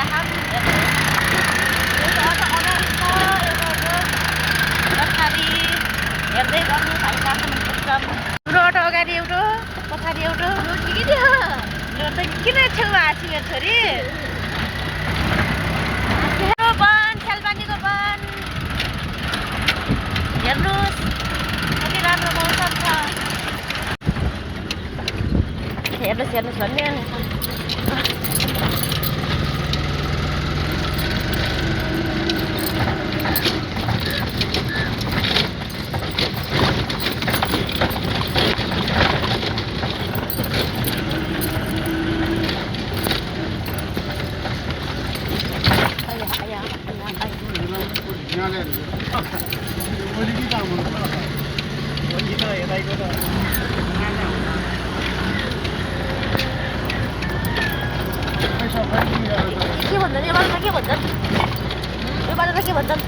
लागिरहेको हेर्दै गर्नु हाम्रो अटो अगाडि एउटा पछाडि एउटा किन छेउमा आएको छु मेरो छोरी वन स्यालपानीको वन हेर्नुहोस् कति राम्रो मौसम छ हेर्नुहोस् भन्ने के भन्छन् यो बाटोमा के भन्छन्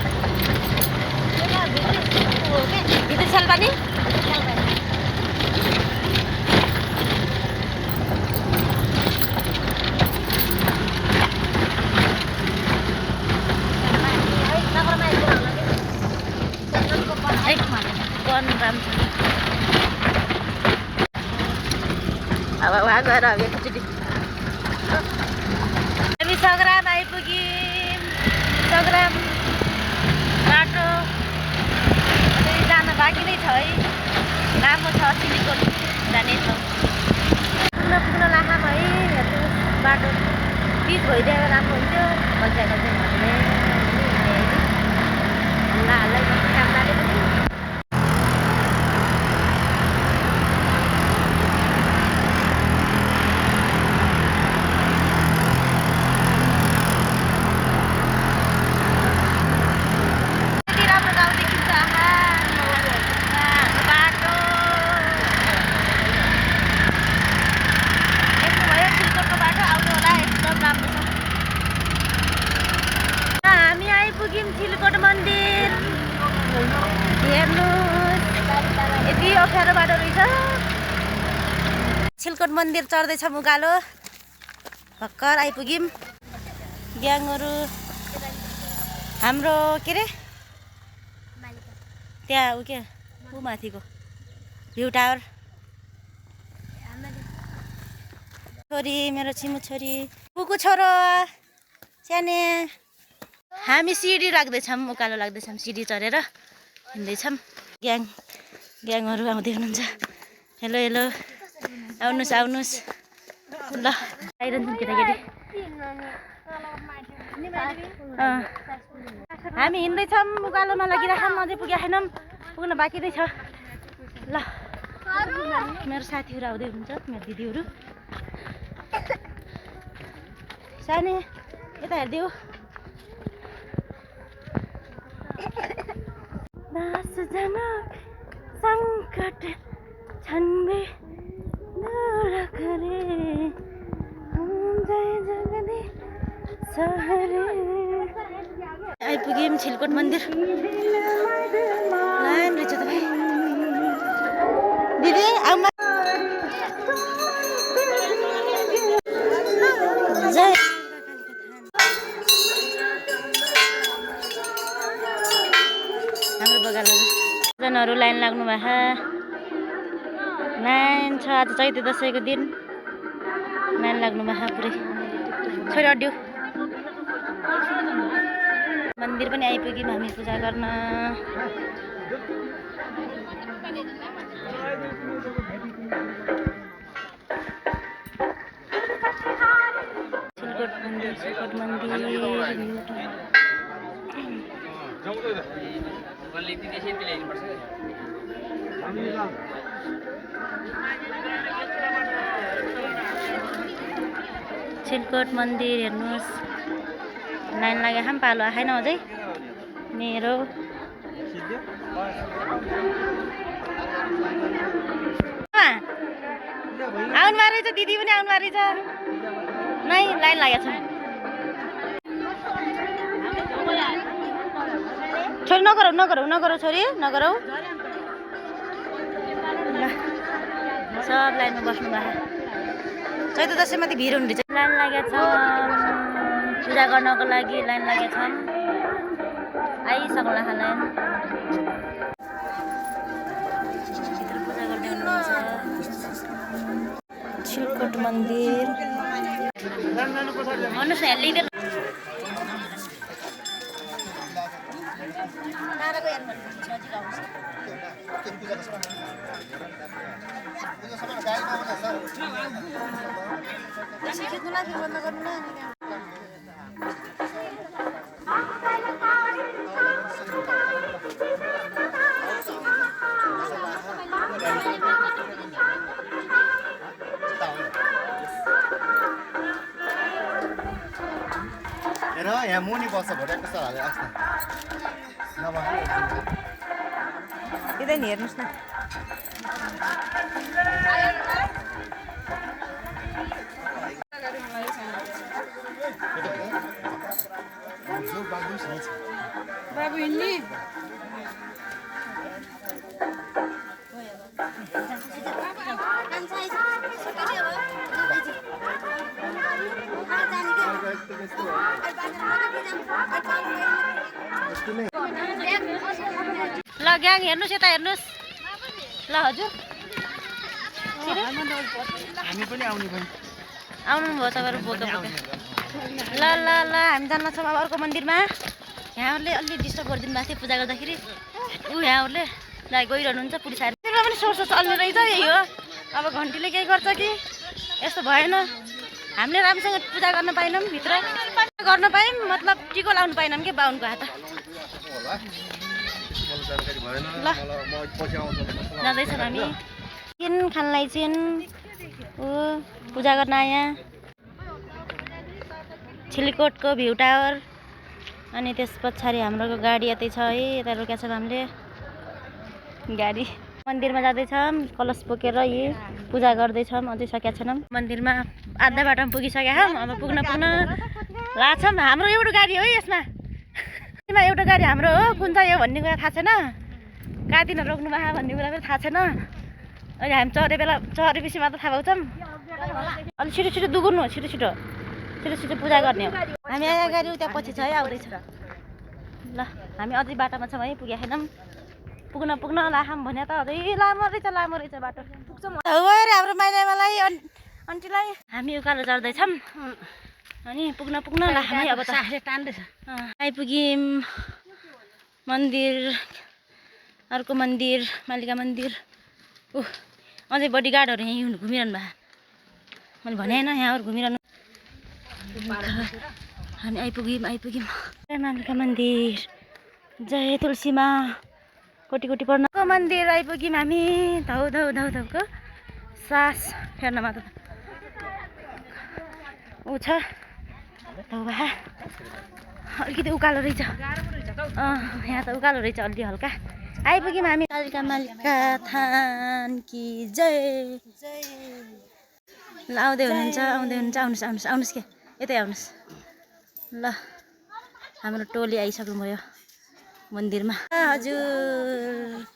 भित्री स्यालपानी अब वहाँ गएर अब एकचोटि हामी सग्राम आइपुग्यौँ सग्राम बाटो जान बाँकी नै छ है लामो छ सिलिकोट जाने छ पुग्न लाखाम है हेर्नुहोस् बाटो पिच भइदिएर राम्रो हुन्थ्यो बच्चा भन्ने हल्ला हल्ला काम लागे पनि सिलकोट मन्दिर हेर्नुहोस् यति अप्ठ्यारो बाटो रहेछ सिलकोट मन्दिर चढ्दैछ उकालो भर्खर आइपुग्यौँ ग्याङहरू हाम्रो के अरे त्यहाँ ऊ के ऊ माथिको भ्यू टावर छोरी मेरो छिमु छोरी कुकु छोरो साने हामी सिडी लाग्दैछौँ उकालो लाग्दैछौँ सिडी चढेर हिँड्दैछौँ ग्याङहरू आउँदै हुनुहुन्छ हेलो हेलो आउनुहोस् ल आइरहन्छौँ केटाकेटी हामी हिँड्दैछौँ उकालोमा लागिराखौँ अझै पुगेका छैनौँ पुग्न बाँकी नै छ ल मेरो साथीहरू आउँदै हुनुहुन्छ मेरो दिदीहरू सानी यता हेरिदेऊ सङ्कट छन्बे आइपुग्यौँ सिलकोट मन्दिर लाइन रहेछ तपाईँ दिदी आउनु जय हाम्रो बगानहरू लाइन लाग्नु भएको लाइन छ आज चैते दसैँको दिन लाइन लाग्नु भएको पुरै छोरी अड्यो मन्दिर पनि आइपुग्यौँ हामी पूजा गर्न सिलकोट मन्दिर सिलकोट मन्दिर हेर्नुहोस् लाइन लाग्यो खाम पालो आएन अझै मेरो आउनु भएको रहेछ दिदी पनि आउनु भएको रहेछ नै लाइन लागेको छ छोरी नगरौ छोरी नगरौ सब लाइनमा बस्नु भएको चैते दसैँमा त भिड हुने रहेछ लाइन लागेको छ पूजा गर्नको लागि लाइन लागेका छौँ। आइसक्ला लाइन। भित्र पूजा गर्ने हुनुहुन्छ। छिलकोट मन्दिर। भन्नुहोस् न लिँदैन। ताराको हेर्नु सजिलो आउँछ। यहाँ मुनि बस्छ भोटे कस्तो हाल्यो आस्था यतै नि हेर्नुहोस् न। बाबु हिँड्ने ल ग्याङ हेर्नुहोस् यता हेर्नुहोस्। ल हजुर हामी पनि आउने भयो आउनुभयो तपाईँहरू बोका बोका। ल ल ल हामी जान्न छौँ अब अर्को मन्दिरमा। यहाँहरूले अलि डिस्टर्ब गरिदिनु भएको थियो पूजा गर्दाखेरि। यहाँहरूले दाइ गइरहनुहुन्छ पुडी साइड पनि सोर्स चल्ने रहेछ। यही हो अब घन्टीले केही गर्छ कि यस्तो भएन। हामीले राम्रोसँग पूजा गर्न पाएनौँ। भित्र गर्न पायौँ मतलब टिको लाउनु पाएनौँ कि बाहुनको हात। ल जाँदैछौँ हामी। चिन खानलाई चिन पूजा गर्न आएँ। छिलकोटको भ्यू टावर अनि त्यस पछाडि हाम्रो गाडी यतै छ है। यता रोकेका छौँ हामीले गाडी। मन्दिरमा जाँदैछौँ कलश बोकेर यी पूजा गर्दैछौँ। अझै सकेका छैनौँ। मन्दिरमा आधा बाटोमा पुगिसकेका छौँ। अब पुग्न लाग्छौँ। हाम्रो एउटा गाडी हो यसमा। एउटा गाडी हाम्रो हो। कुन चाहिँ हो भन्ने कुरा थाहा छैन। कहाँतिर रोक्नु भयो भन्ने कुरा पनि थाहा छैन। अहिले हामी चढे बेला चढेपछि मात्र थाहा पाउँछौँ। अलिक छिटो छिटो दुगुर्नु छिटो छिटो छिटो छिटो पूजा गर्ने हो। हामी आएर गाडी त्यहाँ पछि छ है आउँदैछ। ल हामी अझै बाटोमा छौँ है पुगेका छैनौँ। पुग्न लाखौँ भने त अझै लामो रहेछ बाटो। पुग्छौँ अरे हाम्रो माइनामालाई आन्टीलाई हामी उकालो चढ्दैछौँ। अनि पुग्न लाखौँ है अब त टान्दैछ। आइपुग्यौँ मन्दिर। अर्को मन्दिर मालिका मन्दिर। अझै बडीगार्डहरू यहीँ घुमिरहनु भयो। मैले भने होइन यहाँहरू घुमिरहनु। हामी आइपुग्यौँ मालिका मन्दिर। जय तुलसीमा कोटी कोटी प्रणाम। मन्दिर आइपुग्यौँ हामी। धौ धौ धौ धौको सास फेर्न मात्र ऊ छ। धौ भए अलिकति उकालो रहेछ। यहाँ त उकालो रहेछ अलि हल्का। आइपुग्यौँ हामी कालिका मालिका थान कि जय। ल आउँदै हुनुहुन्छ आउनुहोस् के यतै आउनुहोस्। ल हाम्रो टोली आइसक्नु भयो मन्दिरमा। हजुर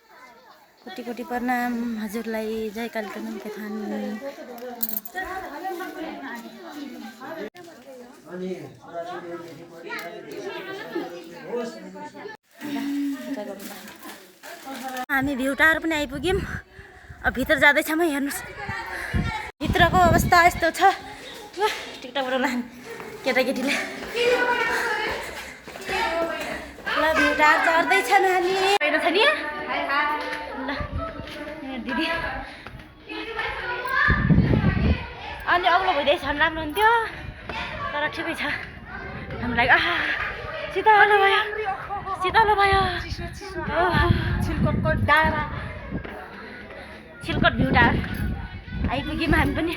कोटी कोटी प्रणाम हजुरलाई। जय कालिका मालिका थान। हामी भ्यू टावर पनि आइपुग्यौँ। अब भित्र जाँदैछौँ है हेर्नुहोस्। भित्रको अवस्था यस्तो छ। टिकटकबाट लाने केटाकेटीले। ल भ्यू टावर चढ्दैछौँ हामी। होइन छ नि ल दिदी अलि अग्लो भइदिएछ भने राम्रो हुन्थ्यो तर ठिकै छ। हामीलाई शीतलो भयो। छिलकोटको डाँडा छिलकोट भ्यू टावर आइपुग्यौँ हामी पनि।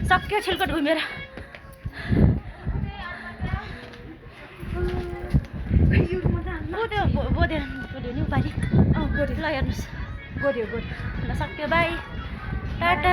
सक्यो छिलकोट घुमेर। बोध्यो नि उपाधि। ल हेर्नुहोस् गोड्यो ल सक्यो बाई टाटा।